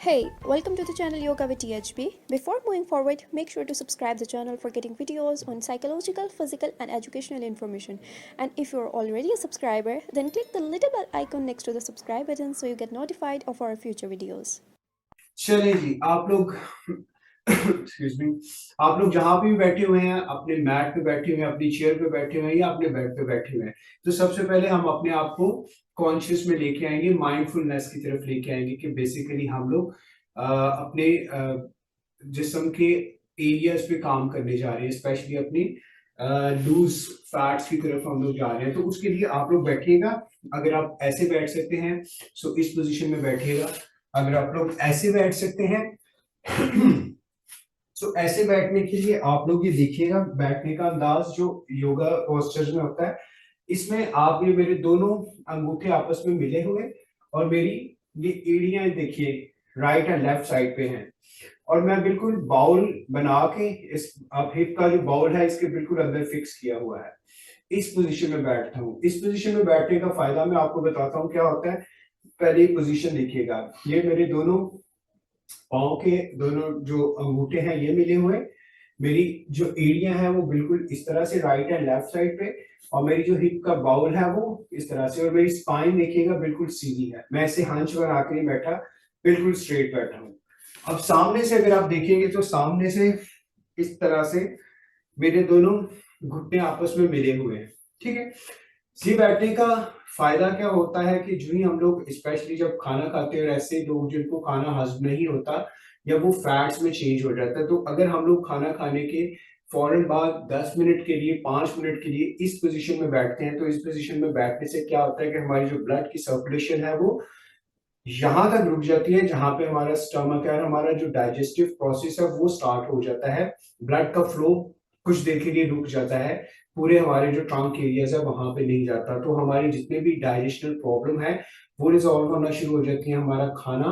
Hey, welcome to the channel Yoga with THB. Before moving forward, make sure to subscribe the channel for getting videos on psychological, physical and educational information. And if you're already a subscriber, then click the little bell icon next to the subscribe button so you get notified of our future videos. चलिए जी आप लोग excuse me आप लोग जहां पे भी बैठे हुए हैं अपने मैट पे बैठे हुए हैं अपनी चेयर पे बैठे हुए हैं या अपने बेड पे बैठे हुए हैं तो सबसे पहले हम अपने आप को कॉन्शियस में लेके आएंगे माइंडफुलनेस की तरफ लेके आएंगे कि बेसिकली हम लोग अपने जिस्म के एरियाज पे काम करने जा रहे हैं स्पेशली अपनी लूज फैट्स की तरफ हम लोग जा रहे हैं तो उसके लिए आप लोग बैठिएगा अगर आप ऐसे बैठ सकते हैं सो इस पोजीशन में बैठिएगा अगर आप लोग ऐसे बैठ सकते हैं तो ऐसे बैठने के लिए आप लोग ये देखिएगा बैठने का अंदाज जो योगा पोस्चर में होता है इसमें आप ये मेरे दोनों अंगूठे आपस में मिले हुए और मेरी ये एड़ियां देखिए राइट एंड लेफ्ट साइड पे हैं और मैं बिल्कुल बाउल बना के इस अब हिप का जो बाउल है इसके बिल्कुल अंदर फिक्स किया हुआ है इस पोजीशन में बैठता हूँ इस पोजीशन में बैठने का फायदा मैं आपको बताता हूँ क्या होता है पहले पोजीशन देखिएगा ये मेरे दोनों पाँव के दोनों जो अंगूठे हैं ये मिले हुए मेरी जो एड़ियां हैं वो बिल्कुल इस तरह से राइट एंड लेफ्ट साइड पे और मेरी जो हिप का बाउल है वो इस तरह से और मेरी स्पाइन देखिएगा बिल्कुल सीधी है मैं ऐसे हंच बना के नहीं बैठा बिल्कुल स्ट्रेट बैठा हूँ अब सामने से अगर आप देखेंगे तो सामने से इस तरह से मेरे दोनों घुटने आपस में मिले हुए हैं ठीक है जी बैठने का फायदा क्या होता है कि जो ही हम लोग स्पेशली जब खाना खाते हैं और ऐसे लोग जिनको खाना हजम नहीं होता या वो फैट्स में चेंज हो जाता है तो अगर हम लोग खाना खाने के फौरन बाद 10 मिनट के लिए 5 मिनट के लिए इस पोजीशन में बैठते हैं तो इस पोजीशन में बैठने से क्या होता है कि हमारी जो ब्लड की सर्कुलेशन है वो यहाँ तक रुक जाती है जहां पे हमारा स्टमक है और हमारा जो डाइजेस्टिव प्रोसेस है वो स्टार्ट हो जाता है ब्लड का फ्लो कुछ देर के लिए रुक जाता है पूरे हमारे जो ट्रंक एरियाज है वहां पे नहीं जाता तो हमारी जितने भी डाइजेशनल प्रॉब्लम है वो रिजॉल्व होना शुरू हो जाती है हमारा खाना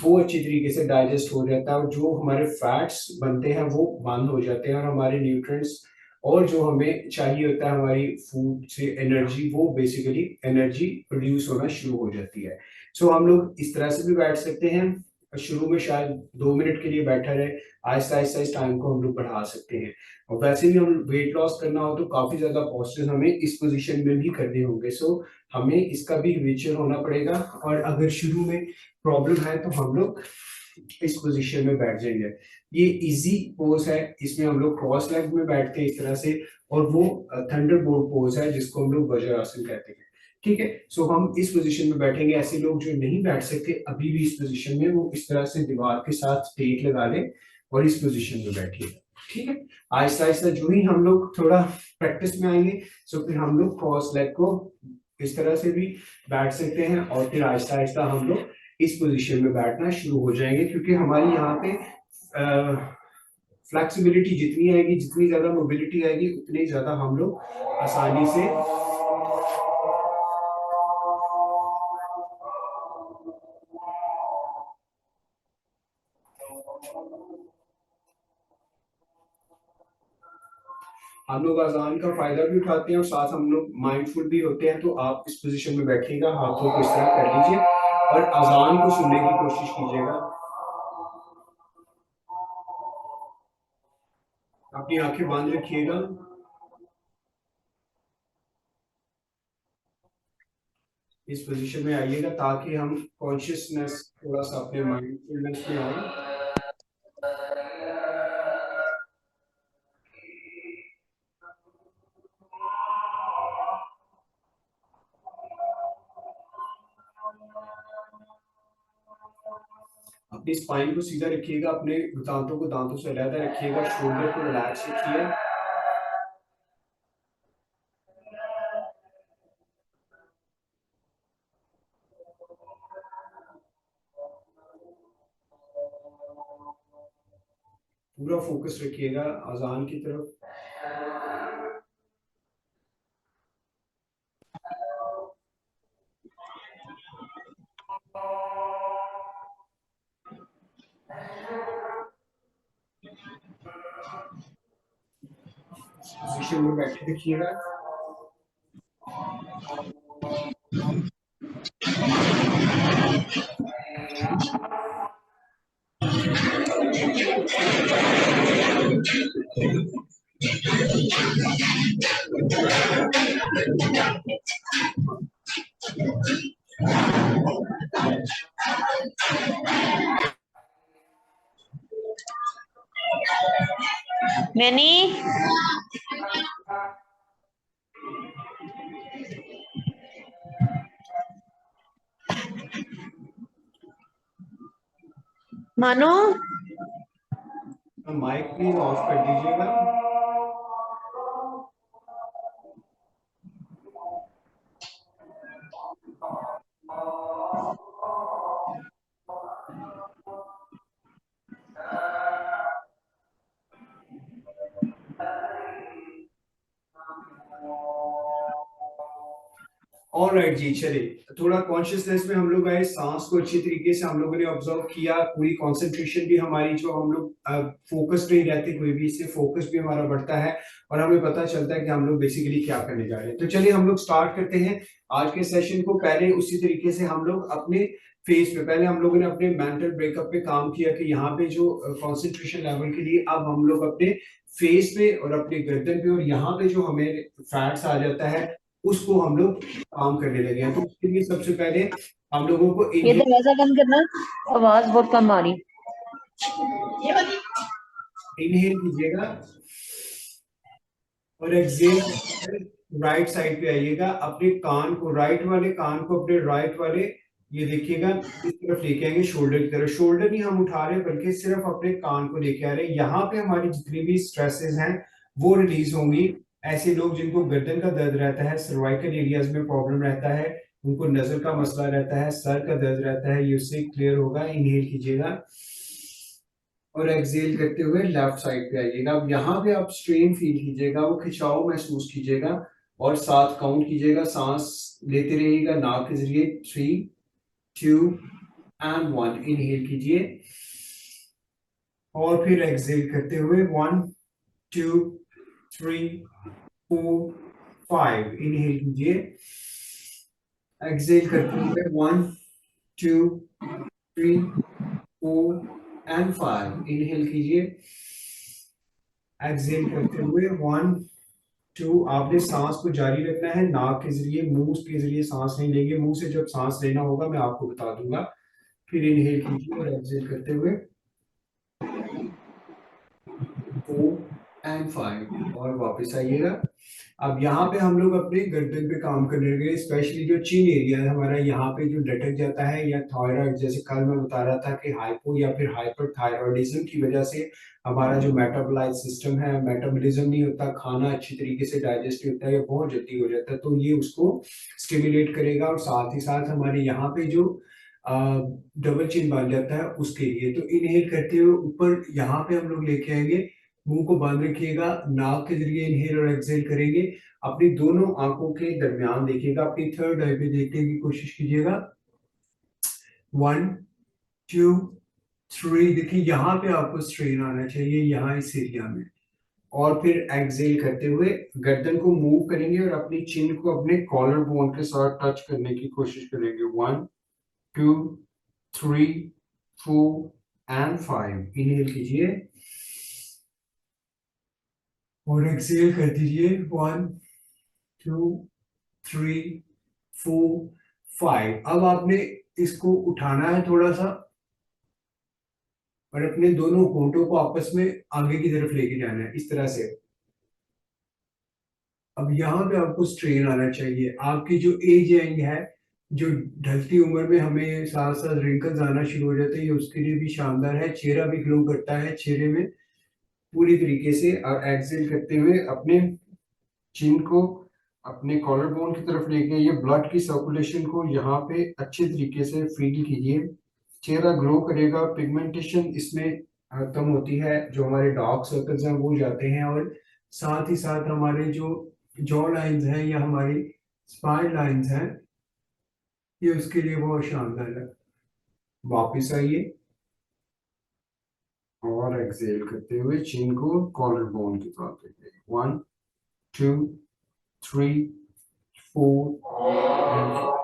वो अच्छी तरीके से डाइजेस्ट हो जाता है और जो हमारे फैट्स बनते हैं वो बंद हो जाते हैं और हमारे न्यूट्रिएंट्स और जो हमें चाहिए होता है हमारी फूड से एनर्जी वो बेसिकली एनर्जी प्रोड्यूस होना शुरू हो जाती है सो हम लोग इस तरह से भी बैठ सकते हैं शुरू में शायद 2 मिनट के लिए बैठा रहे आहिस्ता आहिस्ता इस टाइम को हम लोग बढ़ा सकते हैं और वैसे भी हम वेट लॉस करना हो तो काफी ज्यादा पॉस्चर हमें इस पोजीशन में भी करने होंगे सो हमें इसका भी विचर होना पड़ेगा और अगर शुरू में प्रॉब्लम है तो हम लोग इस पोजीशन में बैठ जाएंगे ये इजी पोज है इसमें हम लोग क्रॉस लेग में बैठते हैं इस तरह से और वो थंडरबोल्ट पोज है जिसको हम लोग वज्रासन कहते हैं ठीक है सो हम इस पोजीशन में बैठेंगे ऐसे लोग जो नहीं बैठ सकते अभी भी इस पोजीशन में वो इस तरह से दीवार के साथ टेक लगा लें और इस पोजीशन में बैठिए ठीक है आहिस्ता आहिस्ता जो ही हम लोग थोड़ा प्रैक्टिस में आएंगे सो फिर हम लोग क्रॉस लेग को इस तरह से भी बैठ सकते हैं और फिर आहिस्ता आहिस्ता हम लोग इस पोजीशन में बैठना शुरू हो जाएंगे क्योंकि हमारी यहाँ पे फ्लेक्सिबिलिटी जितनी आएगी जितनी ज्यादा मोबिलिटी आएगी उतनी ज्यादा हम लोग आसानी से हम लोग अजान का फायदा भी उठाते हैं और साथ हम लोग माइंडफुल भी होते हैं तो आप इस पोजीशन में बैठिएगा हाथों को इस तरह कर लीजिए और अजान को सुनने की कोशिश कीजिएगा अपनी आंखें बंद रखिएगा इस पोजीशन में आइएगा ताकि हम कॉन्शियसनेस थोड़ा सा अपने माइंडफुलनेस में आए अपनी स्पाइन को सीधा रखिएगा अपने दांतों को दांतों से अलग रखिएगा शोल्डर को रिलैक्स रखिए पूरा फोकस रखिएगा अजान की तरफ पोजीशन में बैठे रखिएगा मैनी मानो माइक प्लीज ऑफ कर दीजिएगा। ऑलराइट जी, चलिए थोड़ा कॉन्शियसनेस में हम लोग आए, सांस को अच्छी तरीके से हम लोगों ने ऑब्जर्व किया, पूरी कंसंट्रेशन भी हमारी, जो हम लोग फोकस नहीं रहते कोई भी, इससे फोकस भी हमारा बढ़ता है और हमें पता चलता है कि हम लोग बेसिकली क्या करने जा रहे हैं। तो चलिए हम लोग स्टार्ट करते हैं आज के सेशन को। पहले उसी तरीके से हम लोग अपने फेस पे, पहले हम लोगों ने अपने मेंटल ब्रेकअप पे काम किया कि यहाँ पे जो कंसंट्रेशन लेवल के लिए अब हम लोग अपने फेस पे और अपने गर्दन पे और यहाँ पे जो हमें फैट्स आ जाता है उसको हम लोग काम करने लगे हैं। तो उसके लिए सबसे पहले हम लोगों को ये दरवाजा बंद करना, आवाज बहुत कम आ रही। इनहेल कीजिएगा और एक्सहेल राइट साइड पे आइएगा। अपने कान को, राइट वाले कान को अपने राइट वाले, ये देखिएगा इस तरफ लेके आएंगे, शोल्डर की तरफ। शोल्डर नहीं हम उठा रहे बल्कि सिर्फ अपने कान को लेके आ रहे हैं। यहाँ पे हमारी जितनी भी स्ट्रेसेस हैं वो रिलीज होंगी। ऐसे लोग जिनको गर्दन का दर्द रहता है, सर्वाइकल एरियाज में प्रॉब्लम रहता है, उनको नजर का मसला रहता है, सर का दर्द रहता है, ये उससे क्लियर होगा। इनहेल कीजिएगा और एक्सहेल करते हुए लेफ्ट साइड पे आइएगा। अब यहाँ पे आप स्ट्रेन फील कीजिएगा, वो खिंचाव महसूस कीजिएगा और 7 काउंट कीजिएगा। सांस लेते रहिएगा नाक के जरिए। 3, 2 एंड 1। इनहेल कीजिए और फिर एक्सहेल करते हुए 1, 2, 3, 4, 5। इनहेल कीजिए, एक्सहेल करते हुए 1, 2, 3, 4 एंड 5। इनहेल कीजिए, एक्सहेल करते हुए 1, 2। आपने सांस को जारी रखना है नाक के जरिए, मुंह के जरिए सांस नहीं लेंगे। मुंह से जब सांस लेना होगा मैं आपको बता दूंगा। फिर इनहेल कीजिए और एक्सहेल करते हुए 4 एंड 5 और वापस आइएगा। अब यहाँ पे हम लोग अपने गर्दन पे काम करने लगे, स्पेशली जो चिन एरिया है हमारा, यहाँ पे जो लटक जाता है, या थायराइड, जैसे कल मैं बता रहा था कि हाइपो या फिर हाइपर थायराइडिज्म की वजह से हमारा जो मेटाबोलाइज सिस्टम है, मेटाबॉलिज्म नहीं होता, खाना अच्छी तरीके से डाइजेस्ट नहीं होता है या बहुत जल्दी हो जाता है, तो ये उसको स्टिमुलेट करेगा और साथ ही साथ हमारे यहाँ पे जो डबल चिन बन जाता है उसके लिए। तो इनहेल करते हुए ऊपर यहाँ पे हम लोग लेके आएंगे, मुंह को बंद रखिएगा, नाक के जरिए इनहेल और एक्सहेल करेंगे। अपनी दोनों आंखों के दरमियान देखिएगा, अपनी थर्ड आई पे देखने की कोशिश कीजिएगा। 1, 2, 3। देखिए यहाँ पे आपको स्ट्रेन आना चाहिए, यहाँ इस एरिया में। और फिर एक्सहेल करते हुए गर्दन को मूव करेंगे और अपनी चिन को अपने कॉलर बोन के साथ टच करने की कोशिश करेंगे। 1, 2, 3, 4 एंड 5। इनहेल कीजिए और एक्सहेल कर दीजिए। 1, 2, 3, 4, 5। अब आपने इसको उठाना है थोड़ा सा और अपने दोनों होंठों को आपस में आगे की तरफ लेके जाना है, इस तरह से। अब यहाँ पे आपको स्ट्रेन आना चाहिए। आपकी जो एजिंग है, जो ढलती उम्र में हमें साथ साथ रिंकल्स आना शुरू हो जाते हैं, उसके लिए भी शानदार है। चेहरा भी ग्लो करता है चेहरे में पूरी तरीके से। और एक्सहेल करते हुए अपने चिन को अपने कॉलर बोन की तरफ लेके ये ब्लड की सर्कुलेशन को यहाँ पे अच्छे तरीके से फील कीजिए। चेहरा ग्लो करेगा, पिगमेंटेशन इसमें कम होती है, जो हमारे डार्क सर्कल्स हैं वो जाते हैं और साथ ही साथ हमारे जो जॉ लाइंस हैं या हमारी स्पाइन लाइंस हैं, ये उसके लिए बहुत शानदार है। वापिस आइए और एक्सहेल करते हुए चिन को कॉलर बोन की तरफ लेके 1, 2, 3, 4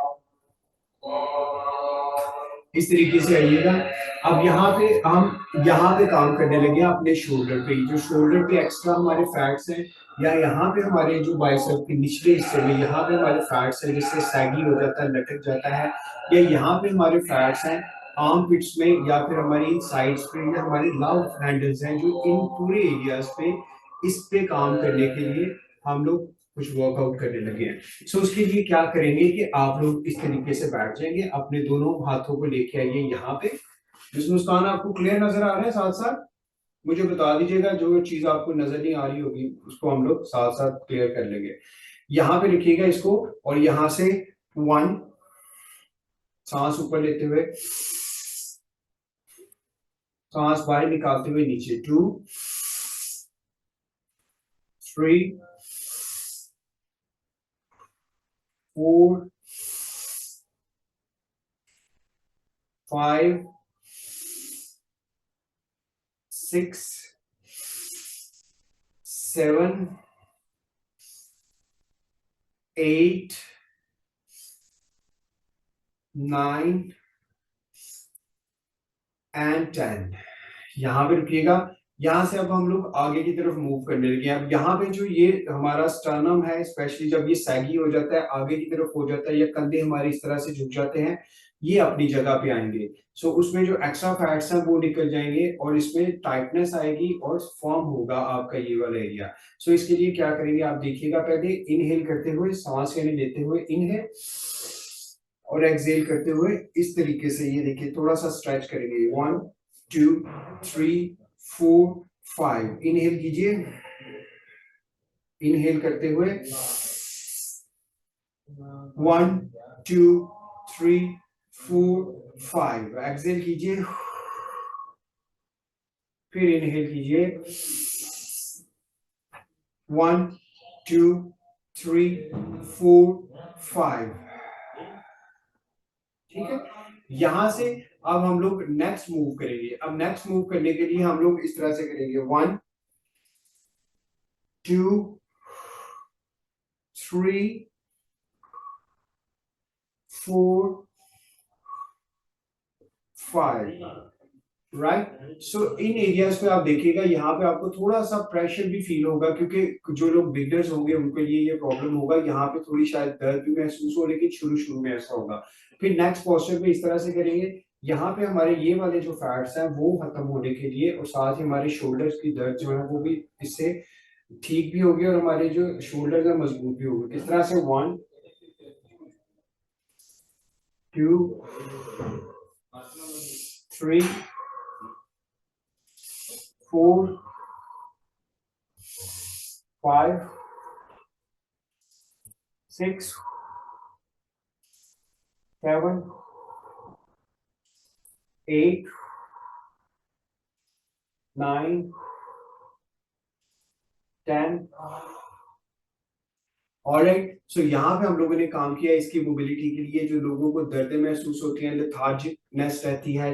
इस तरीके से आइएगा। अब यहाँ पे काम करने लगे हैं अपने शोल्डर पे। जो शोल्डर पे एक्स्ट्रा हमारे फैट्स हैं, या यहाँ पे हमारे जो बाइसेप के निचले हिस्से में यहाँ पे हमारे फैट्स हैं, जिससे सैगी हो जाता है, लटक जाता है, या यहाँ पे हमारे फैट्स हैं आर्म पिट्स में, या फिर हमारी इन साइड्स पे, या हमारे लव हैंडल्स हैं, जो इन पूरे एरियाज पे इस पे काम करने के लिए हम लोग कुछ वर्कआउट करने लगे हैं। सो उसके लिए क्या करेंगे कि आप लोग इस तरीके से बैठ जाएंगे, अपने दोनों हाथों को लेके आइए यहाँ पे। जिस मुस्कान आपको क्लियर नजर आ रहा है, साथ साथ मुझे बता दीजिएगा, जो चीज आपको नजर नहीं आ रही होगी उसको हम लोग साथ साथ क्लियर कर लेंगे। यहाँ पे रखिएगा इसको, और यहाँ से 1 सांस ऊपर लेते हुए, सांस बाहर निकालते हुए नीचे, 2 3 4 5 6 7 8 9 एंड 10। यहाँ पे रुकिएगा। यहाँ से अब हम लोग आगे की तरफ मूव करने लगे। अब यहाँ पे जो ये हमारा स्टर्नम है, स्पेशली जब ये सैगी हो जाता है, आगे की तरफ हो जाता है, या कंधे हमारे इस तरह से झुक जाते हैं, ये अपनी जगह पे आएंगे। सो उसमें जो एक्स्ट्रा फैट्स हैं वो निकल जाएंगे, और इसमें टाइटनेस आएगी और फॉर्म होगा आपका ये वाला एरिया। सो इसके लिए क्या करेंगे आप देखिएगा। पहले इनहेल करते हुए, सांस यानी लेते हुए इनहेल, और एक्सहेल करते हुए इस तरीके से ये देखिए थोड़ा सा स्ट्रेच करेंगे। 1 2 3 4 5। इनहेल कीजिए, इनहेल करते हुए 1 2 3 4 5। एक्सहेल कीजिए, फिर इनहेल कीजिए, 1 2 3 4 5। ठीक है। यहां से अब हम लोग नेक्स्ट मूव करेंगे। अब नेक्स्ट मूव करने के लिए हम लोग इस तरह से करेंगे, 1 2 3 4 5। राइट। सो इन एरियाज पे आप देखिएगा, यहाँ पे आपको थोड़ा सा प्रेशर भी फील होगा, क्योंकि जो लोग बिगनर्स होंगे उनके लिए ये प्रॉब्लम होगा। यहाँ पे थोड़ी शायद दर्द भी महसूस हो, लेकिन शुरू शुरू में ऐसा होगा। फिर नेक्स्ट पोस्चर पे इस तरह से करेंगे। यहाँ पे हमारे ये वाले जो फैट्स हैं वो खत्म होने के लिए, और साथ ही हमारे शोल्डर्स की दर्द जो है वो भी इससे ठीक भी होगी, और हमारे जो शोल्डर्स है मजबूत भी होगी। इस तरह से 1 2 3 4 5 6 7 8 9 10। ऑलराइट। सो यहाँ पे हम लोगों ने काम किया इसकी मोबिलिटी के लिए। जो लोगों को दर्दें महसूस होती हैं, लेथार्जिकनेस रहती है,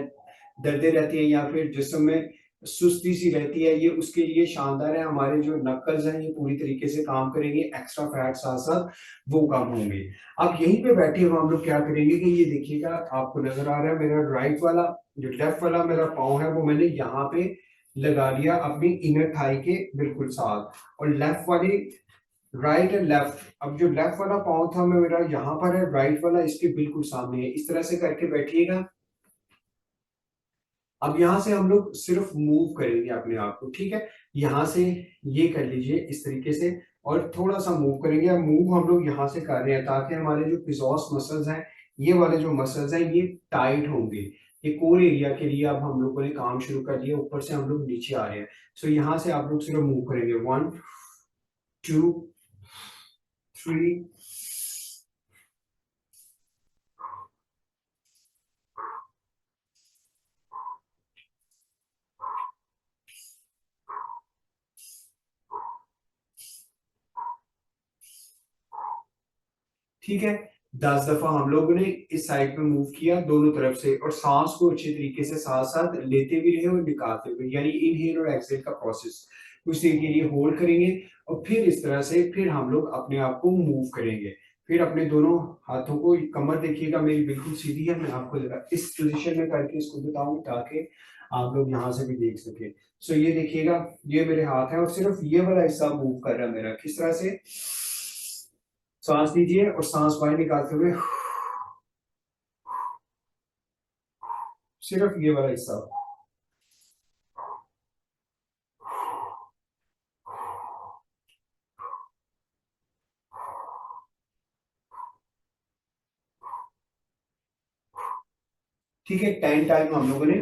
दर्दें रहती हैं, या फिर जिस्म में सुस्ती सी रहती है, ये उसके लिए शानदार है। हमारे जो नक्कल्स हैं ये पूरी तरीके से काम करेंगे, एक्स्ट्रा फैट साथ साथ वो कम होंगे। अब यहीं पे बैठे हुए हम लोग क्या करेंगे कि ये देखिएगा, आपको नजर आ रहा है मेरा राइट वाला, जो लेफ्ट वाला मेरा पाँव है वो मैंने यहाँ पे लगा लिया अपनी इनर थाई के बिल्कुल साथ, और लेफ्ट वाली राइट एंड लेफ्ट। अब जो लेफ्ट वाला पाँव था मैं मेरा यहाँ पर है, राइट वाला इसके बिल्कुल सामने है। इस तरह से करके बैठिएगा। अब यहाँ से हम लोग सिर्फ मूव करेंगे अपने आप को, ठीक है। यहाँ से ये कर लीजिए इस तरीके से, और थोड़ा सा मूव करेंगे। अब मूव हम लोग यहाँ से कर रहे हैं ताकि हमारे जो पिजोस मसल्स हैं, ये वाले जो मसल्स हैं ये टाइट होंगे। ये कोर एरिया के लिए अब हम लोगों ने काम शुरू कर दिया, ऊपर से हम लोग नीचे आ रहे हैं। सो यहाँ से आप लोग सिर्फ मूव करेंगे, 1 2 3 ठीक है। 10 दफा हम लोगों ने इस साइड पे मूव किया दोनों तरफ से, और सांस को अच्छे तरीके से साथ साथ लेते भी रहे और निकालते हुए, यानी इनहेल और एक्सहेल का प्रोसेस कुछ देर के लिए होल्ड करेंगे, और फिर इस तरह से फिर हम लोग अपने आप को मूव करेंगे। फिर अपने दोनों हाथों को, कमर देखिएगा मेरी बिल्कुल सीधी है, मैं आपको जरा इस पोजीशन में करके इसको बताऊं ताकि आप लोग यहाँ से भी देख सके। सो ये देखिएगा, ये मेरे हाथ है और सिर्फ ये वाला हिस्सा मूव कर रहा है मेरा। किस तरह से? सांस लीजिए और सांस बाहर निकालते हुए सिर्फ ये वाला हिस्सा। ठीक है, 10 टाइम हम लोगों ने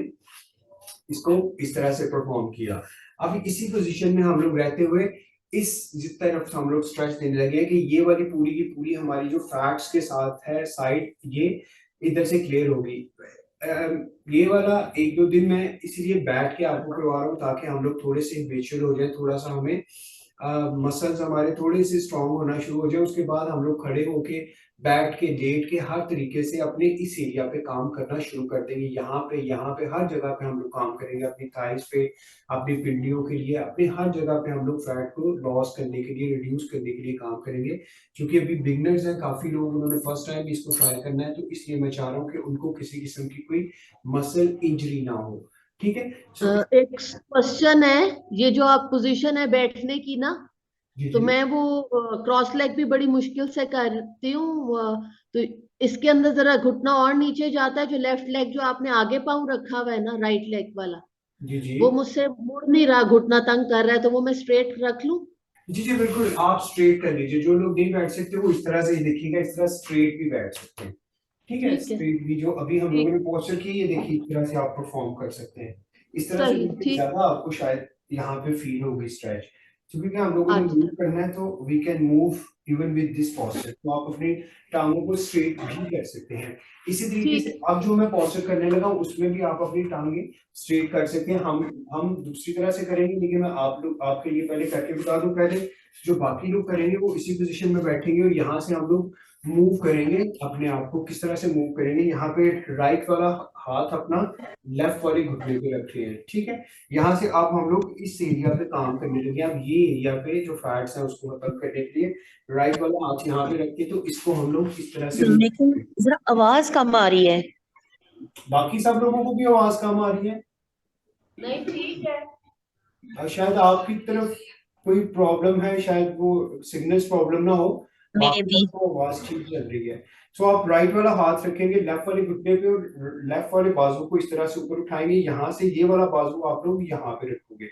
इसको इस तरह से परफॉर्म किया। अब इसी पोजीशन में हम लोग रहते हुए इस जिस तरफ हम लोग स्ट्रेच देने लगे कि ये वाली पूरी की पूरी हमारी जो फैट्स के साथ है साइड, ये इधर से क्लियर होगी। ये वाला 1-2 दिन मैं इसीलिए बैठ के आपको करवा रहा हूँ ताकि हम लोग थोड़े से हैबिचुअल हो जाए, थोड़ा सा हमें मसल्स हमारे थोड़े से स्ट्रांग होना शुरू हो जाए। उसके बाद हम लोग खड़े होके, बैठ के, लेट के, हर तरीके से अपने इस एरिया पे काम करना शुरू कर देंगे। यहाँ पे हर जगह पे हम लोग काम करेंगे, अपनी थाइस पे, अपनी पिंडियों के लिए, अपने हर जगह पे हम लोग फैट को लॉस करने के लिए, रिड्यूस करने के लिए काम करेंगे। क्योंकि अभी बिगनर्स हैं काफी लोग, उन्होंने फर्स्ट टाइम इसको ट्राई करना है, तो इसलिए मैं चाह रहा हूँ कि उनको किसी किस्म की कोई मसल इंजरी ना हो। ठीक है, एक क्वेश्चन है, ये जो आप पोजीशन है बैठने की ना, जी तो जी मैं वो क्रॉस लेग भी बड़ी मुश्किल से करती हूँ। तो इसके अंदर जरा घुटना और नीचे जाता है। जो लेफ्ट लेग जो आपने आगे पाँव रखा हुआ है ना, राइट लेग वाला, जी जी वो मुझसे मुड़ नहीं रहा, घुटना तंग कर रहा है। तो वो मैं स्ट्रेट रख लूं? जी जी बिल्कुल, आप स्ट्रेट कर लीजिए। जो लोग नहीं बैठ सकते वो इस तरह से ही देखिएगा, इस तरह स्ट्रेट भी बैठ सकते हैं। ठीक है, ठीक है, स्ट्रेट भी जो अभी हम लोगों ठीक, ने पोस्चर की, ये देखिए इस तरह से आप परफॉर्म कर सकते हैं। इस तरह से सही, बिल्कुल ठीक। ज्यादा आपको शायद यहाँ पे फील होगी स्ट्रेच, क्योंकि हम लोगों ने मूव अच्छा, करना है तो we can move even with this posture. तो आप अपनी टांगों को स्ट्रेट भी कर सकते हैं इसी तरीके से। ठीक, अब जो मैं पोस्चर करने लगा हूं, उसमें भी आप अपनी टांगे स्ट्रेट कर सकते हैं। हम दूसरी तरह से करेंगे, लेकिन मैं आप लोग आपके लिए पहले करके बता दूं। पहले जो बाकी लोग करेंगे वो इसी पोजीशन में बैठेंगे और यहाँ से हम लोग मूव करेंगे। अपने आप को किस तरह से मूव करेंगे, यहाँ पे राइट वाला हाथ अपना लेफ्ट वाले घुटने पे रखे हैं। ठीक है, यहाँ से आप हम लोग इस एरिया पे काम करने लगे। अब ये एरिया पे जो फैट्स हैं उसको खत्म करने के लिए राइट वाला हाथ यहाँ पे रख के, तो इसको हम लोग इस तरह से move लेकिन करेंगे। जरा आवाज कम आ रही है। बाकी सब लोगों को भी आवाज कम आ रही है? नहीं, ठीक है। और शायद आपकी तरफ कोई प्रॉब्लम है, शायद वो सिग्नल्स प्रॉब्लम ना हो, मे बाकी बी। सबको आवाज ठीक चल रही है। सो आप राइट वाला हाथ रखेंगे लेफ्ट वाले घुटने पे और लेफ्ट वाले बाजू को इस तरह से ऊपर उठाएंगे। यहाँ से ये वाला बाजू आप लोग यहाँ पे रखोगे।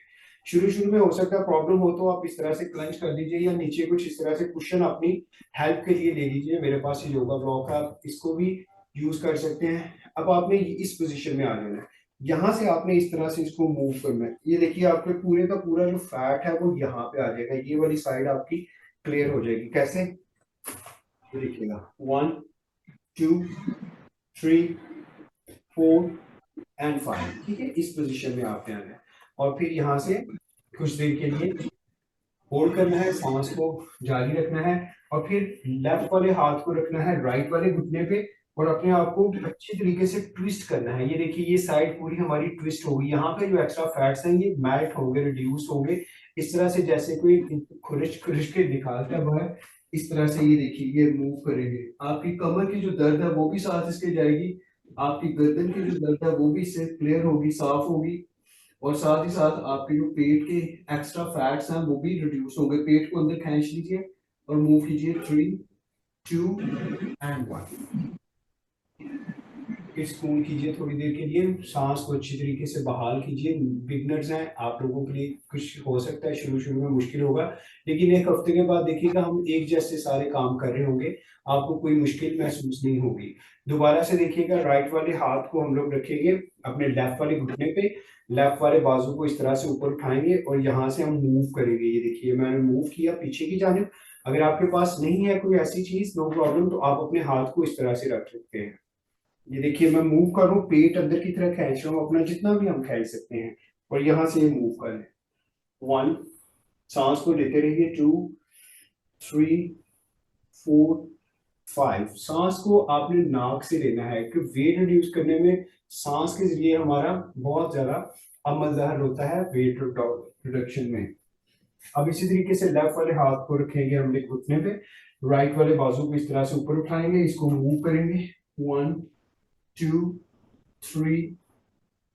शुरू में हो सकता है प्रॉब्लम हो, तो आप इस तरह से क्लंच कर लीजिए या नीचे कुछ इस तरह से कुशन अपनी हेल्प के लिए ले लीजिए। मेरे पास ये योगा ब्लॉक है, आप इसको भी यूज कर सकते हैं। अब आपने इस पोजिशन में आ जाना है, यहाँ से आपने इस तरह से इसको मूव करना है। ये देखिए आपके पूरे का पूरा जो फैट है वो यहाँ पे आ जाएगा, ये वाली साइड आपकी क्लियर हो जाएगी। कैसे? ये देखिएगा, 1 2 3 4 एंड 5। ठीक है, इस पोजीशन में आपने आना है और फिर यहाँ से कुछ देर के लिए होल्ड करना है, सांस को जारी रखना है और फिर लेफ्ट वाले हाथ को रखना है राइट वाले घुटने पे और अपने आप को अच्छी तरीके से ट्विस्ट करना है। ये देखिए ये साइड पूरी हमारी ट्विस्ट होगी। यहाँ पे जो एक्स्ट्रा फैट्स हैं ये मेल्ट होंगे, रिड्यूस होंगे इस तरह से, जैसे कोई खुरिश खुरिश के निकालता है बाहर। इस तरह से ये देखिए ये मूव करेंगे। आपकी कमर की जो दर्द है वो भी साथ इसके जाएगी, आपकी गर्दन की जो दर्द है वो भी इससे क्लियर होगी, साफ होगी। और साथ ही साथ आपके जो पेट के एक्स्ट्रा फैट्स हैं वो भी रिड्यूस होंगे। पेट को अंदर खींच लीजिए और मूव कीजिए। 3 2 एंड 1। सुकून कीजिए थोड़ी देर के लिए, सांस को अच्छी तरीके से बहाल कीजिए। बिगनर्स हैं, आप लोगों के लिए कुछ हो सकता है शुरू में मुश्किल होगा, लेकिन एक हफ्ते के बाद देखिएगा हम एक जैसे सारे काम कर रहे होंगे, आपको कोई मुश्किल महसूस नहीं होगी। दोबारा से देखिएगा, राइट वाले हाथ को हम लोग रखेंगे अपने लेफ्ट वाले घुटने पे, लेफ्ट वाले बाजू को इस तरह से ऊपर उठाएंगे और यहाँ से हम मूव करेंगे। ये देखिए मैंने मूव किया पीछे की जानिब। अगर आपके पास नहीं है कोई ऐसी चीज, नो प्रॉब्लम, तो आप अपने हाथ को इस तरह से रख सकते हैं। ये देखिए मैं मूव कर रहा हूँ, पेट अंदर की तरफ खींच रहा हूँ अपना, जितना भी हम खींच सकते हैं और यहाँ से मूव कर लें। 1, सांस को लेते रहिए। 2 3 4 5। सांस को आपने नाक से लेना है क्योंकि वेट रिड्यूस करने में सांस के जरिए हमारा बहुत ज्यादा अमल ज़ाहिर होता है वेट रिडक्शन में। अब इसी तरीके से लेफ्ट वाले हाथ को रखेंगे हमने घुटने पे, राइट वाले बाजू को इस तरह से ऊपर उठाएंगे, इसको मूव करेंगे 1 2 3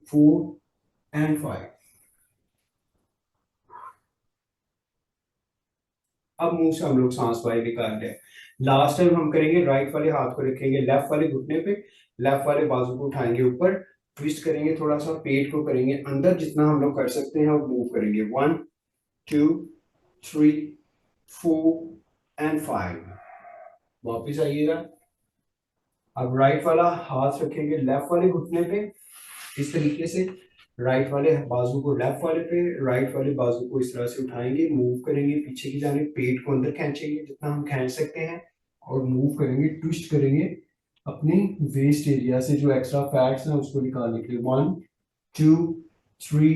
4 एंड 5। अब मुंह से हम लोग सांस बाहर निकाल रहे हैं। लास्ट टाइम हम करेंगे, राइट वाले हाथ को रखेंगे लेफ्ट वाले घुटने पे, लेफ्ट वाले बाजू को उठाएंगे ऊपर, ट्विस्ट करेंगे थोड़ा सा, पेट को करेंगे अंदर जितना हम लोग कर सकते हैं और मूव करेंगे 1 2 3 4 एंड 5। वापिस आइएगा। अब राइट वाला हाथ रखेंगे लेफ्ट वाले घुटने पे इस तरीके से, राइट वाले बाजू को लेफ्ट वाले पे, राइट वाले बाजू को इस तरह से उठाएंगे, मूव करेंगे पीछे की जाने, पेट को अंदर खींचेंगे जितना हम खींच सकते हैं और मूव करेंगे, ट्विस्ट करेंगे अपने वेस्ट एरिया से जो एक्स्ट्रा फैट्स हैं उसको निकालने के लिए 1 2 3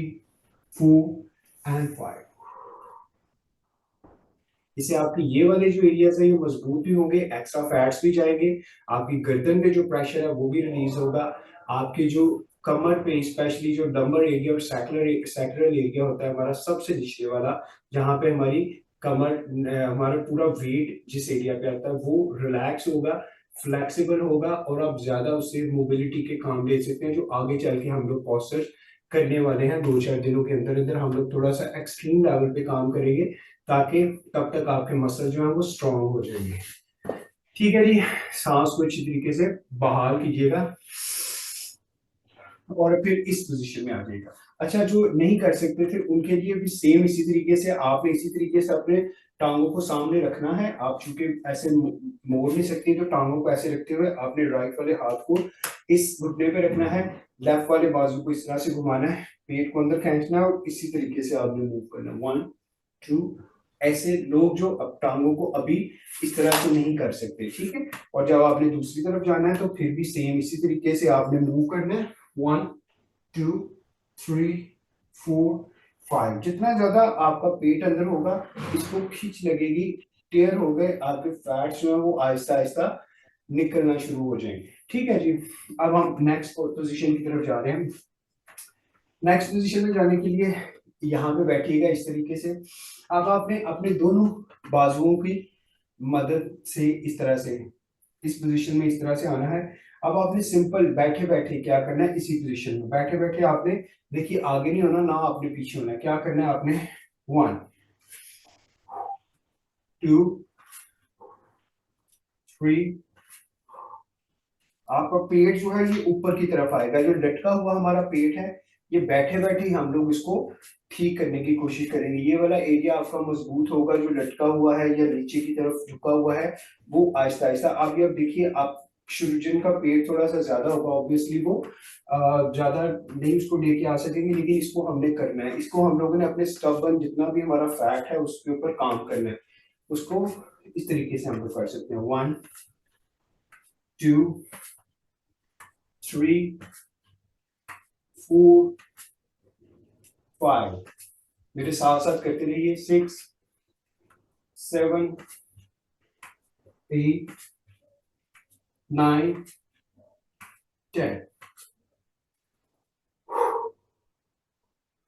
4 एंड 5। इससे आपके ये वाले जो एरियाज है ये मजबूत भी होंगे, एक्स्ट्रा फैट्स भी जाएंगे, आपकी गर्दन पे जो प्रेशर है वो भी रिलीज होगा, आपके जो कमर पे स्पेशली जो लंबर एरिया और सैक्रल एरिया होता है हमारा सबसे निचले वाला, जहाँ पे हमारी कमर हमारा पूरा वेट जिस एरिया पे आता है वो रिलैक्स होगा, फ्लेक्सिबल होगा और आप ज्यादा उससे मोबिलिटी के काम ले सकते हैं, जो आगे चल के हम लोग पॉस्चर करने वाले हैं 2-4 दिनों के अंदर अंदर हम लोग थोड़ा सा एक्सट्रीम लेवल पे काम करेंगे ताकि तब तक आपके मसल जो है वो स्ट्रांग हो जाएंगे। ठीक है जी, सांस को अच्छी तरीके से बहाल कीजिएगा और फिर इस पोजीशन में आ जाएगा। अच्छा, जो नहीं कर सकते थे उनके लिए भी सेम इसी तरीके से आपने इसी तरीके से अपने टांगों को सामने रखना है। आप चूंकि ऐसे मोड़ नहीं सकते तो टांगों को ऐसे रखते हुए आपने राइट वाले हाथ को इस घुटने पे रखना है, लेफ्ट वाले बाजू को इस तरह से घुमाना है, पेट को अंदर खींचना है और इसी तरीके से आपने मूव करना है 1 2। ऐसे लोग जो अब टांगों को अभी इस तरह से नहीं कर सकते, ठीक है। और जब आपने दूसरी तरफ जाना है तो फिर भी सेम इसी तरीके से आपने मूव करना है 1 2 3 4 5। जितना ज्यादा आपका पेट अंदर होगा इसको खींच लगेगी, टेयर हो गए, आपके फैट्स जो है वो आहिस्ता आहिस्ता निकलना शुरू हो जाएंगे। ठीक है जी, अब हम नेक्स्ट पोजीशन की तरफ जा रहे हैं। नेक्स्ट पोजीशन में जाने के लिए यहाँ पे बैठिएगा इस तरीके से। अब आपने अपने दोनों बाजुओं की मदद से इस तरह से इस पोजीशन में इस तरह से आना है। अब आपने सिंपल बैठे बैठे क्या करना है, इसी पोजीशन में बैठे बैठे आपने देखिए आगे नहीं होना ना आपने पीछे होना है। क्या करना है आपने 1 2 3। आपका पेट जो है ये ऊपर की तरफ आएगा, जो लटका हुआ हमारा पेट है ये बैठे बैठे ही हम लोग इसको ठीक करने की कोशिश करेंगे। ये वाला एरिया आपका मजबूत होगा, जो लटका हुआ है या नीचे की तरफ झुका हुआ है वो आहिस्ता आहिस्ता। अब ये देखिए, आप जिनका पेट थोड़ा सा ज्यादा होगा ऑब्वियसली वो ज्यादा नहीं उसको लेके आ सकेंगे, लेकिन इसको हमने करना है। इसको हम लोगों ने अपने स्टबन जितना भी हमारा फैट है उसके ऊपर काम करना है। उसको इस तरीके से हम लोग कर सकते हैं 1 2 3 4 5। मेरे साथ साथ करते रहिए 6 7 8 9 10।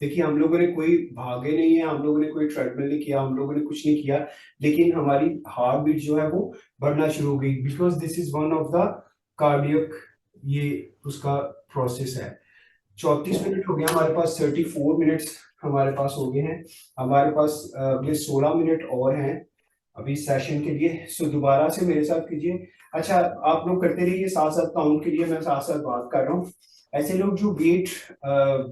देखिए, हम लोगों ने कोई भागे नहीं है, हम लोगों ने कोई ट्रेडमिल नहीं किया, हम लोगों ने कुछ नहीं किया, लेकिन हमारी हार्ट बीट जो है वो बढ़ना शुरू हो गई, because this is one of the cardiac ये उसका प्रोसेस है। 34 मिनट हो गया हमारे पास, 34 मिनट्स हमारे पास हो गए हैं। हमारे पास अगले 16 मिनट और हैं अभी सेशन के लिए। सो दोबारा से मेरे साथ कीजिए। अच्छा, आप लोग करते रहिए साथ साथ काउंट के लिए, मैं साथ साथ बात कर रहा हूँ। ऐसे लोग जो वेट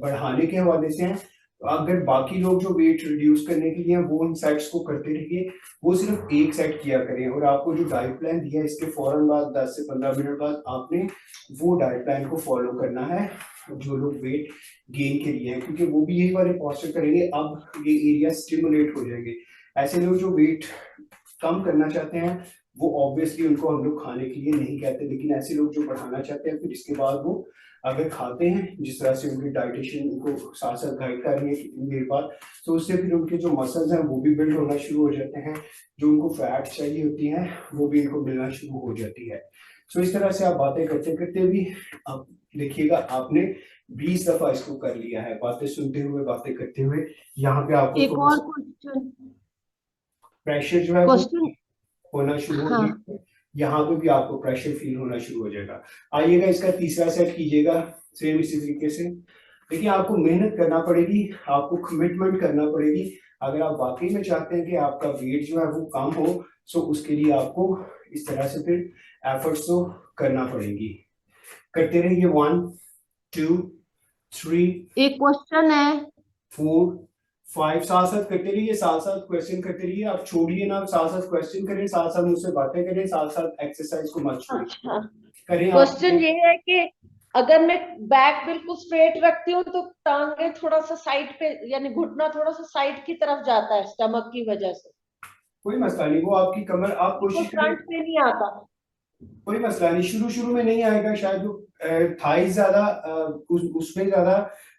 बढ़ाने के हवाले से हैं, अगर बाकी लोग जो वेट रिड्यूस करने के लिए हैं वो इन सेट्स को करते रहिए, वो सिर्फ एक सेट किया करें। और आपको जो डाइट प्लान दिया है इसके फौरन बाद 10 से 15 मिनट बाद आपने वो डाइट प्लान को फॉलो करना है जो लोग वेट गेन के लिए हैं, क्योंकि वो भी यही वाले पॉस्चर करेंगे। अब ये एरिया स्टिमुलेट हो जाएंगे। ऐसे लोग जो वेट कम करना चाहते हैं वो ऑब्वियसली उनको हम लोग खाने के लिए नहीं कहते, लेकिन ऐसे लोग जो बढ़ाना चाहते हैं फिर इसके बाद वो अगर खाते हैं, जिस तरह से उनकी डाइटिशियन उनको साथ साथ गाइड कर रही है कितनी देर बाद, तो उससे फिर उनके जो मसल्स हैं वो भी बिल्ड होना शुरू हो जाते हैं, जो उनको फैट चाहिए होती हैं वो भी इनको मिलना शुरू हो जाती है। सो इस तरह से आप बातें करते करते भी आप देखिएगा आपने 20 दफा इसको कर लिया है, बातें सुनते हुए, बातें करते हुए। यहाँ पे आपको एक थोड़ा और सा क्वेश्चन प्रेशर जो है वो क्वेश्चन होना शुरू हो हाँ जाएगा। यहाँ पे भी आपको प्रेशर फील होना शुरू हो जाएगा। आइएगा इसका तीसरा सेट कीजिएगा सेम इसी तरीके से। देखिए आपको मेहनत करना पड़ेगी, आपको कमिटमेंट करना पड़ेगी। अगर आप वाकई में चाहते हैं कि आपका वेट जो है वो कम हो, सो उसके लिए आपको इस तरह से फिर एफर्ट्स तो करना पड़ेगी। करते रहिए 1 2 3 एक क्वेश्चन है 4 5, साथ साथ करते रहिए, साथ साथ क्वेश्चन करते रहिए। आप छोड़िए ना, साथ साथ क्वेश्चन करें, साथ साथ मुझसे बातें करें, साथ साथ एक्सरसाइज को मत छोड़िए, अच्छा, करें आप। क्वेश्चन ये है कि अगर मैं बैक बिल्कुल स्ट्रेट रखती हूँ तो टांगे थोड़ा सा साइड पे, यानी घुटना थोड़ा सा साइड की तरफ जाता है स्टमक की वजह से, कोई मसला नहीं, वो आपकी कमर, आप वो कोशिश करें। फ्रंट पे नहीं आता। कोई मसला नहीं, शुरू शुरू में नहीं आएगा शायद, जो थाइज ज्यादा उसमें ज्यादा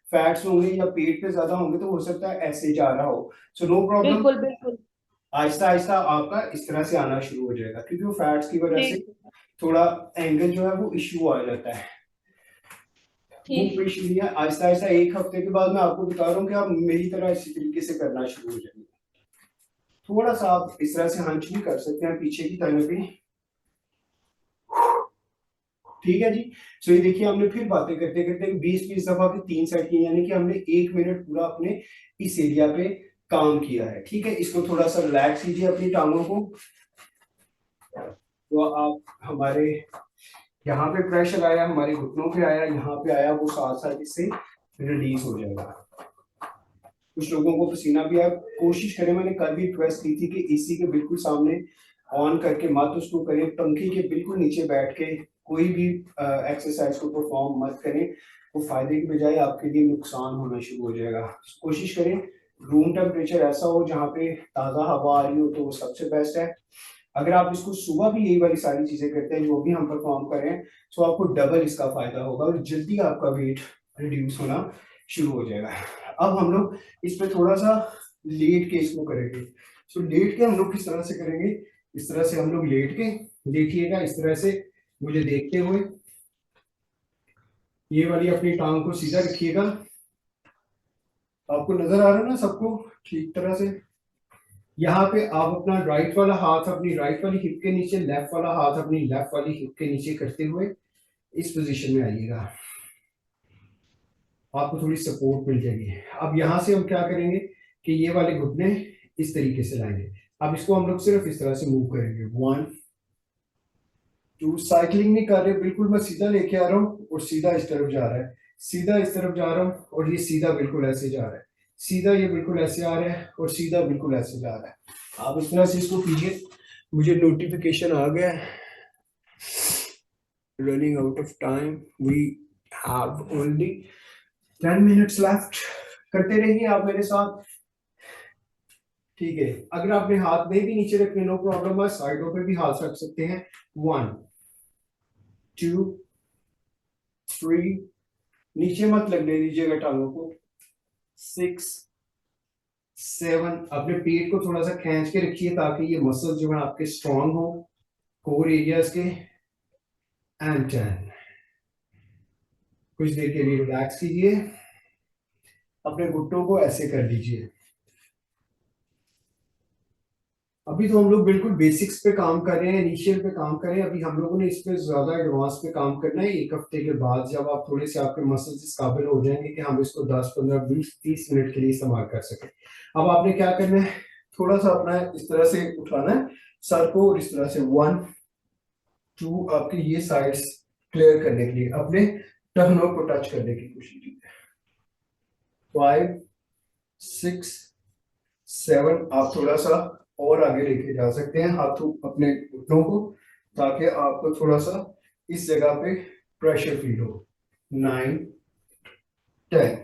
फैट्स होंगे या पेट पे ज्यादा होंगे तो हो सकता है ऐसे जा रहा हो। सो नो प्रॉब्लम, बिल्कुल बिल्कुल आहिस्ता आहिस्ता आपका इस तरह से आना शुरू हो जाएगा, क्योंकि वो फैट्स की वजह से ठीक थोड़ा एंगल जो है वो इश्यू आ जाता है। वो ठीक। कोई इश्यू नहीं है, आहिस्ता आहिस्ता 1 हफ्ते के बाद मैं आपको बता रहा हूँ कि आप मेरी तरह इसी तरीके से करना शुरू हो जाएंगे। थोड़ा सा आप इस तरह से हंच भी कर सकते हैं पीछे की तरफ भी। ठीक है जी। सो ये देखिए हमने फिर बातें करते करते 20-20 दफा के 3 सेट किए, यानी कि हमने 1 मिनट पूरा अपने इस एरिया पे काम किया है। ठीक है, इसको थोड़ा सा रिलैक्स कीजिए अपनी टांगों को, तो आप हमारे यहाँ पे प्रेशर आया, हमारे घुटनों पे आया, यहाँ पे आया, वो साथ साथ इससे रिलीज हो जाएगा। कुछ लोगों को पसीना भी आया, कोशिश करें, मैंने कल भी रिक्वेस्ट की थी कि एसी के बिल्कुल सामने ऑन करके मत उसको करें, पंखे के बिल्कुल नीचे बैठ के कोई भी एक्सरसाइज को परफॉर्म मत करें, वो फायदे की बजाय आपके लिए नुकसान होना शुरू हो जाएगा। कोशिश करें रूम टेम्परेचर ऐसा हो जहाँ पे ताज़ा हवा आ रही हो, तो वो सबसे बेस्ट है। अगर आप इसको सुबह भी यही वाली सारी चीजें करते हैं जो भी हम परफॉर्म कर रहे हैं, तो आपको डबल इसका फायदा होगा और जल्दी आपका वेट रिड्यूस होना शुरू हो जाएगा। अब हम लोग इस पे थोड़ा सा लेट के इसको करेंगे। सो लेट के हम लोग किस तरह से करेंगे, इस तरह से हम लोग लेट के, देखिएगा इस तरह से मुझे देखते हुए, ये वाली अपनी टांग को सीधा रखिएगा। आपको नजर आ रहा है ना सबको ठीक तरह से। यहाँ पे आप अपना राइट वाला हाथ अपनी राइट वाली हिप के नीचे, लेफ्ट वाला हाथ अपनी लेफ्ट वाली हिप के नीचे करते हुए इस पोजीशन में आइएगा, आपको थोड़ी सपोर्ट मिल जाएगी। अब यहाँ से हम क्या करेंगे कि ये वाले घुटने इस तरीके से लाएंगे। अब इसको हम लोग सिर्फ इस तरह से मूव करेंगे, 1 2, साइकिलिंग नहीं कर रहे, बिल्कुल मैं सीधा लेके आ रहा हूँ और सीधा इस तरफ जा रहा है, सीधा इस तरफ जा रहा हूँ और ये सीधा बिल्कुल ऐसे जा रहा है, सीधा ये बिल्कुल ऐसे आ रहा है और सीधा बिल्कुल ऐसे जा रहा है। आप इस तरह से इसको कीजिए। मुझे नोटिफिकेशन आ गया है, running out of time, we have only 10 minutes left. करते रहिए आप मेरे साथ। ठीक है, अगर आपने हाथ में भी नीचे रखने, नो प्रॉब्लम है, साइडों पे भी हाथ रख सकते हैं। 1 2 3, नीचे मत लगने दीजिएगा टांगों को। 6 7, अपने पेट को थोड़ा सा खींच के रखिए ताकि ये मसल जो है आपके स्ट्रांग हो, कोर एरियाज के। एंड 10, कुछ देर के लिए रिलैक्स कीजिए, अपने घुटनों को ऐसे कर लीजिए। अभी तो हम लोग बिल्कुल बेसिक्स पे काम कर रहे हैं, इनिशियल पे काम कर रहे हैं। अभी हम लोगों ने इस पे ज्यादा एडवांस पे काम करना है 1 हफ्ते के बाद, जब आप थोड़े से आपके मसल्स इस काबिल हो जाएंगे कि हम इसको 10 15 20 30 मिनट के लिए इस्तेमाल कर सकें। अब आपने क्या करना है, थोड़ा सा अपना इस तरह से उठाना है सर को और इस तरह से 1 2 आपके ये साइड्स क्लियर करने के लिए अपने टखनों को टच करने की कोशिश कीजिए। 5 6 7, आप थोड़ा सा और आगे लेके जा सकते हैं हाथों अपने घुटनों को, ताकि आपको थोड़ा सा इस जगह पे प्रेशर फील हो। 9 10,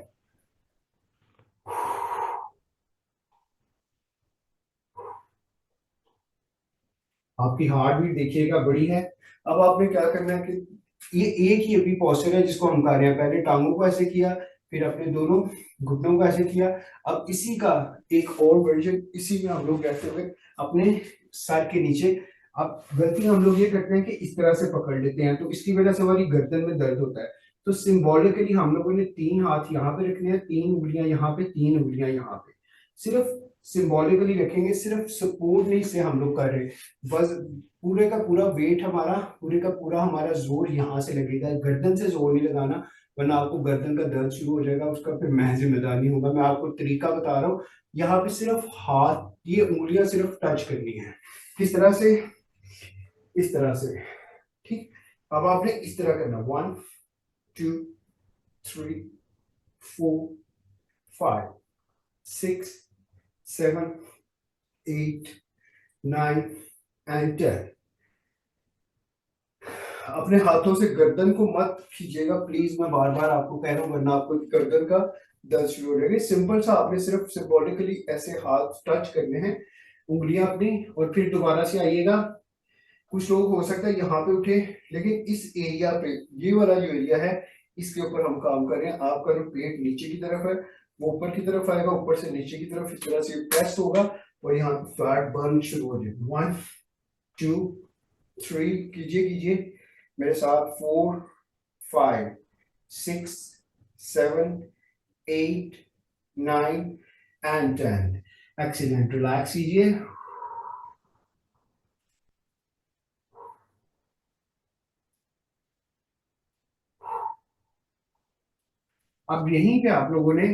आपकी हार्ट बीट देखिएगा बड़ी है। अब आपने क्या करना है कि ये एक ही अभी पोस्चर है जिसको हम कर रहे हैं, पहले टांगों को ऐसे किया, फिर अपने दोनों घुटनों को ऐसे किया। अब इसी का एक और वर्जन, इसी में हम लोग कहते हुए अपने सर के नीचे। अब गलती हम लोग ये करते हैं कि इस तरह से पकड़ लेते हैं, तो इसकी वजह से हमारी गर्दन में दर्द होता है। तो सिंबॉलिकली हम लोगों ने 3 हाथ यहाँ पे रखने हैं, 3 उंगलियां यहाँ पे, 3 उंगलियां यहाँ पे, सिर्फ सिंबॉलिकली रखेंगे, सिर्फ सपोर्ट नहीं से हम लोग कर रहे, बस पूरे का पूरा वेट हमारा, पूरे का पूरा हमारा जोर यहाँ से लगेगा, गर्दन से जोर नहीं लगाना, वरना आपको गर्दन का दर्द शुरू हो जाएगा, उसका फिर मैं जिम्मेदार नहीं होगा। मैं आपको तरीका बता रहा हूँ, यहाँ पे सिर्फ हाथ, ये उंगलियां सिर्फ टच करनी है, किस तरह से, इस तरह से, ठीक। अब आपने इस तरह करना, 1 2 3 4 5 6 7 8 9 and 10। अपने हाथों से गर्दन को मत खींचेगा प्लीज, मैं बार बार आपको कह रहा हूँ, वरना आपको गर्दन का दर्द शुरू हो जाएगा। सिंपल सा आपने सिर्फ सिंबॉलिकली ऐसे हाथ टच करने हैं, उंगलियां अपनी, और फिर दोबारा से आइएगा। कुछ लोग हो सकता है यहाँ पे उठे, लेकिन इस एरिया पे, ये वाला जो एरिया है, इसके ऊपर हम काम कर रहे हैं। आपका जो पेट नीचे की तरफ है वो ऊपर की तरफ आएगा, ऊपर से नीचे की तरफ इस तरह से प्रेस होगा और यहाँ फैट बर्न शुरू हो जाएगा। 1 2 3 कीजिए कीजिए मेरे साथ, 4 5 6 7 8 9 and 10। एक्सीलेंट, रिलैक्स कीजिए। अब यहीं पे आप लोगों ने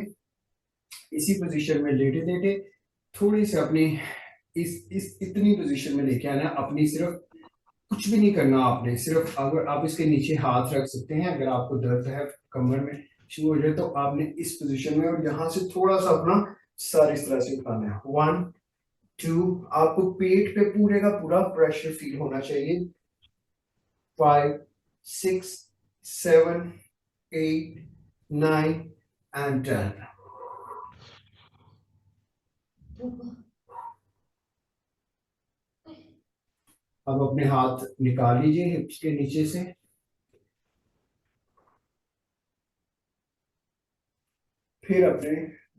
इसी पोजीशन में लेटे लेटे थोड़ी से अपनी इस इतनी पोजीशन में लेके आना, अपनी सिर्फ कुछ भी नहीं करना आपने, सिर्फ अगर आप इसके नीचे हाथ रख सकते हैं, अगर आपको दर्द है कमर में शुरू हो जाए तो आपने इस पोजीशन में, और यहाँ से थोड़ा सा अपना सर इस तरह से उठाना है। 1 2, आपको पेट पे पूरे का पूरा प्रेशर फील होना चाहिए। 5 6 7 8 9 and 10। अब अपने हाथ निकाल लीजिए हिप्स के नीचे से, फिर अपने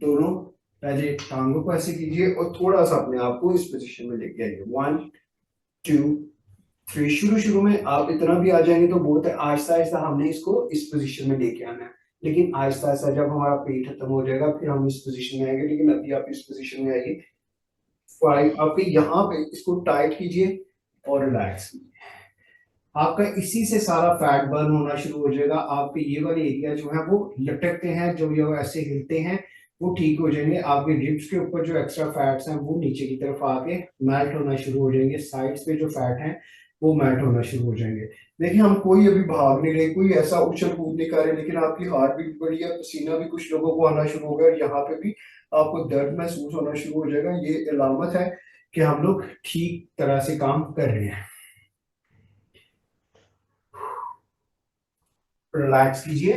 दोनों पहले टांगों को ऐसे कीजिए और थोड़ा सा अपने आप को इस पोजीशन में लेके आइए। 1 2 3। शुरू में आप इतना भी आ जाएंगे तो बहुत है, आहिस्ता आहिस्ता हमने इसको इस पोजीशन में लेके आना है, लेकिन आहिस्ता आहिस्ता जब हमारा पेट खत्म हो जाएगा फिर हम इस पोजीशन में आएंगे, लेकिन अभी आप इस पोजीशन में आइए। 5, आपके यहाँ पे इसको टाइट कीजिए और रिलैक्स कीजिए। आपका इसी से सारा फैट बर्न होना शुरू हो जाएगा। आपके ये वाले एरिया जो है वो लटकते हैं, जो ये ऐसे हिलते हैं, वो ठीक हो जाएंगे। आपके रिब्स के ऊपर जो एक्स्ट्रा फैट्स हैं वो नीचे की तरफ आके मेल्ट होना शुरू हो जाएंगे। साइड्स पे जो फैट हैं वो मेल्ट होना शुरू हो जाएंगे। देखिए हम कोई अभी भाग नहीं रहे, कोई ऐसा उछल कूद नहीं कर रहे, लेकिन आपकी हार्ट बीट बढ़ी है, पसीना भी कुछ लोगों को आना शुरू हो गया और यहाँ पे भी आपको दर्द महसूस होना शुरू हो जाएगा। ये अलामत है कि हम लोग ठीक तरह से काम कर रहे हैं। रिलैक्स कीजिए,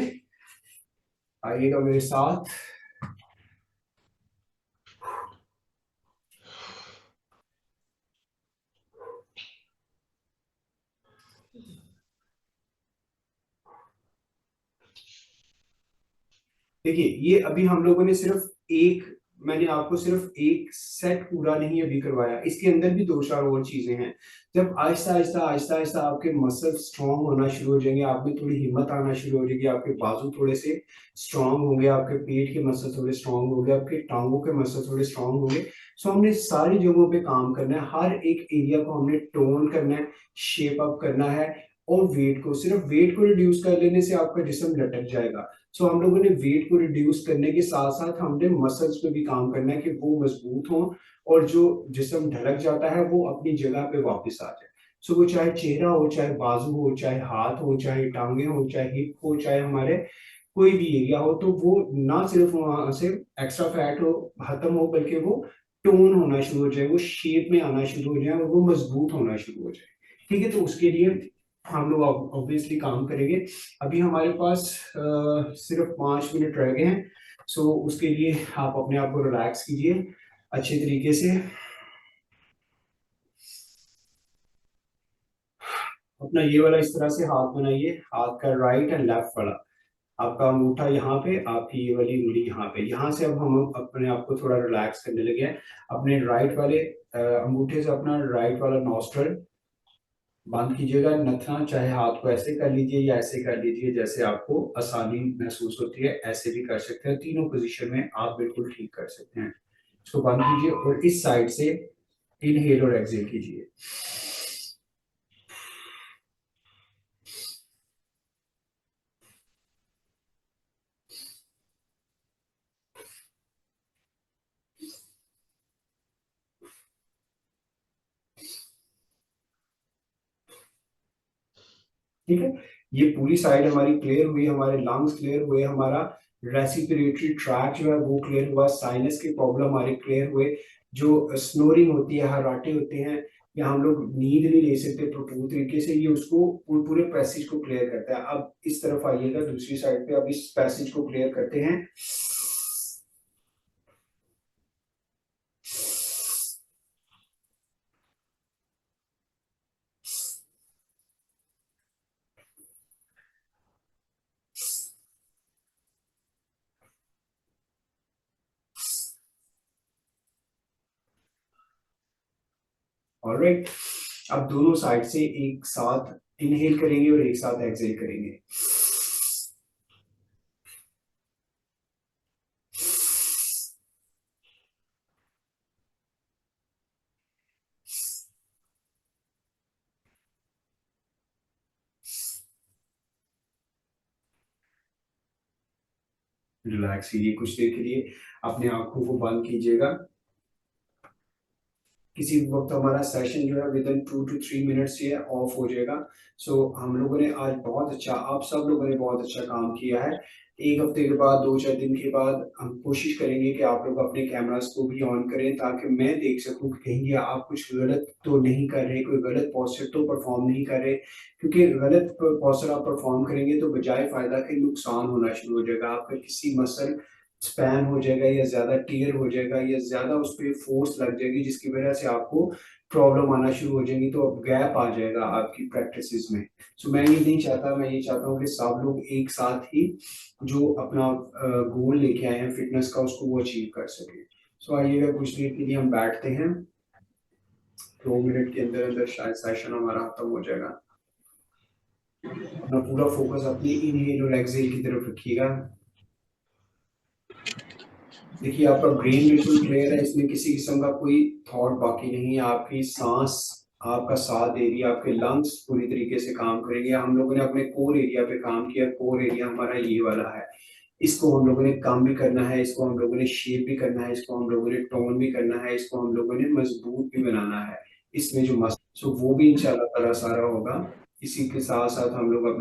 आइएगा मेरे साथ। देखिए ये अभी हम लोगों ने सिर्फ एक, मैंने आपको सिर्फ एक सेट पूरा नहीं अभी करवाया, इसके अंदर भी 2-4 और चीजें हैं। जब आहिस्ता आहिस्ता आहिस्ता आहिस्ता आपके मसल स्ट्रांग होना शुरू हो जाएंगे, आप में थोड़ी हिम्मत आना शुरू हो जाएगी, आपके बाजू थोड़े से स्ट्रांग होंगे, आपके पेट के मसल थोड़े स्ट्रांग होंगे, आपके टांगों के मसल थोड़े स्ट्रांग होंगे। सो हमने सारी जगहों पे काम करना है, हर एक एरिया को हमने टोन करना है, शेप अप करना है, और वेट को, सिर्फ वेट को रिड्यूस कर लेने से आपका जिस्म लटक जाएगा। सो हम लोगों ने वेट को रिड्यूस करने के साथ साथ हमने मसल्स पे भी काम करना है कि वो मजबूत हों और जो जिस्म ढलक जाता है वो अपनी जगह पे वापस आ जाए। सो वो चाहे चेहरा हो, चाहे बाजू हो, चाहे हाथ हो, चाहे टांगे हो, चाहे हिप हो, चाहे हमारे कोई भी एरिया हो, तो वो ना सिर्फ वहां से एक्स्ट्रा फैट हो खत्म हो, बल्कि वो टोन होना शुरू हो जाए, वो शेप में आना शुरू हो जाए और वो मजबूत होना शुरू हो जाए। ठीक है, तो उसके लिए हम लोग ऑब्वियसली काम करेंगे। अभी हमारे पास सिर्फ 5 मिनट रह गए हैं। सो उसके लिए आप अपने आप को रिलैक्स कीजिए अच्छे तरीके से। अपना ये वाला इस तरह से हाथ बनाइए, हाथ का राइट एंड लेफ्ट वाला, आपका अंगूठा यहाँ पे, आपकी ये वाली उंगली यहाँ पे। यहाँ से अब हम अपने आप को थोड़ा रिलैक्स करने लगे हैं। अपने राइट वाले अंगूठे से अपना राइट वाला नॉस्ट्रल बंद कीजिएगा। नथना चाहे हाथ को ऐसे कर लीजिए या ऐसे कर लीजिए, जैसे आपको आसानी महसूस होती है, ऐसे भी कर सकते हैं। तीनों पोजीशन में आप बिल्कुल ठीक कर सकते हैं। इसको बंद कीजिए और इस साइड से इनहेल और एक्सहेल कीजिए। ठीक है, ये पूरी साइड हमारी क्लियर हुई, हमारे लंग्स क्लियर हुए, हमारा रेस्पिरेटरी ट्रैक जो है वो क्लियर हुआ, साइनस के प्रॉब्लम हमारे क्लियर हुए, जो स्नोरिंग होती है, हर्राटे होते हैं, या हम लोग नींद नहीं ले सकते प्रॉपर तरीके से, ये उसको पूरे पैसेज को क्लियर करता है। अब इस तरफ आइएगा दूसरी साइड पे, अब इस पैसेज को क्लियर करते हैं। ऑलराइट, अब दोनों साइड से एक साथ इनहेल करेंगे और एक साथ एक्सहेल करेंगे। रिलैक्स कीजिए कुछ देर के लिए, अपने आंखों को बंद कीजिएगा। किसी भी वक्त हमारा सेशन जो है विद इन 2 to 3 मिनट्स ये ऑफ हो जाएगा। सो हम लोगों ने आज बहुत अच्छा, आप सब लोगों ने बहुत अच्छा काम किया है। एक हफ्ते के बाद, 2-4 दिन के बाद हम कोशिश करेंगे कि आप लोग अपने कैमरास को भी ऑन करें, ताकि मैं देख सकूं कि कहीं आप कुछ गलत तो नहीं कर रहे, कोई गलत पोस्चर तो परफॉर्म नहीं कर रहे। क्योंकि गलत पोस्चर आप परफॉर्म करेंगे तो बजाय फायदा के नुकसान होना शुरू हो जाएगा। आपका किसी मसल स्पैन हो जाएगा, या ज्यादा टीयर हो जाएगा, या ज्यादा उस पर फोर्स लग जाएगी, जिसकी वजह से आपको प्रॉब्लम आना शुरू हो जाएगी, तो अब गैप आ जाएगा आपकी प्रैक्टिसेस में। सो मैं ये नहीं चाहता, मैं ये चाहता हूँ कि सब लोग एक साथ ही जो अपना गोल लेके आए हैं फिटनेस का, उसको वो अचीव कर सके। सो आइएगा कुछ देर के लिए हम बैठते हैं, 2 मिनट के अंदर अंदर शायद सेशन हमारा खत्म हो जाएगा। अपना पूरा फोकस अपनी इनहेल और एक्सहेल की तरफ रखिएगा। देखिए आपका ब्रेन बिल्कुल क्लियर है, इसमें किसी किस्म का कोई थॉट बाकी नहीं है। आपकी सांस आपका साथ दे रही है, आपके लंग्स पूरी तरीके से काम करेंगे। हम लोगों ने अपने कोर एरिया पे काम किया, कोर एरिया हमारा ये वाला है, इसको हम लोगों ने काम भी करना है, इसको हम लोगों ने शेप भी करना है, इसको हम लोगों ने टोन भी करना है, इसको हम लोगों ने मजबूत भी बनाना है। इसमें जो मसल, सो वो भी इंशाल्लाह ताला सारा होगा। इसी के साथ साथ हम लोग अपने